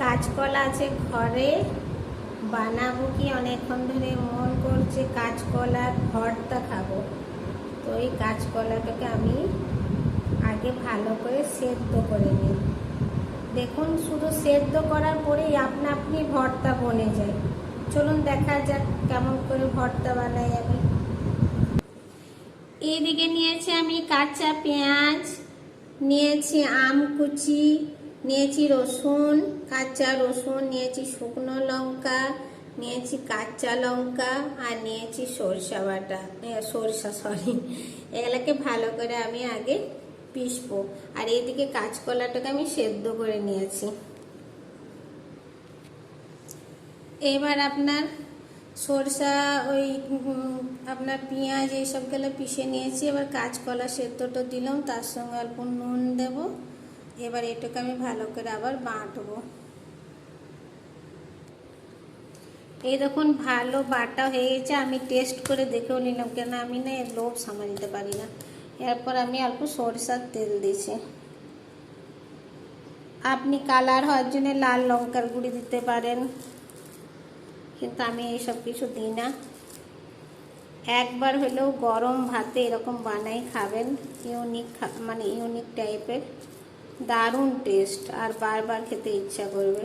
কাঁচকলা আছে ঘরে, বানাবো কি অনেকক্ষণ ধরে মন করছে কাঁচকলার ভর্তা খাবো। তো এই কাঁচকলাটাকে আমি আগে ভালো করে সেদ্ধ করে নিই। দেখুন, শুধু সেদ্ধ করার পরেই আপনা আপনি ভর্তা বনে যায়। চলুন দেখা যাক কেমন করে ভর্তা বানাই আমি। এইদিকে নিয়েছি আমি কাঁচা পেঁয়াজ, নিয়েছি আম কুচি, নিয়েছি রসুন, কাঁচা রসুন, নিয়েছি শুকনো লঙ্কা, নিয়েছি কাঁচা লঙ্কা, আর নিয়েছি সরষা বাটা, এগুলোকে ভালো করে আমি আগে পিষবো। আর এইদিকে কাঁচকলাটাকে আমি সেদ্ধ করে নিয়েছি। এবার আপনার সরষা, আপনার পেঁয়াজ এইসবগুলো পিষে নিয়েছি। এবার কাঁচকলা সেদ্ধটা দিলাম, তার সঙ্গে অল্প নুন দেব। এবার এটাকে আমি ভালো করে আবার বাটবো। এই দেখুন ভালো বাটা হয়ে গেছে। আমি টেস্ট করে দেখেও নিলাম, কেন আমি না এর লোভ সামাল দিতে পারি না। এরপর আমি অল্প সরষার তেল দিয়েছি। আপনি কালার হওয়ার জন্য লাল লঙ্কার গুঁড়ি দিতে পারেন, কিন্তু আমি এইসব কিছু দিই না। একবার হলেও গরম ভাতে এরকম বানাই খাবেন, ইউনিক টাইপের, দারুণ টেস্ট, আর বারবার খেতে ইচ্ছা করবে।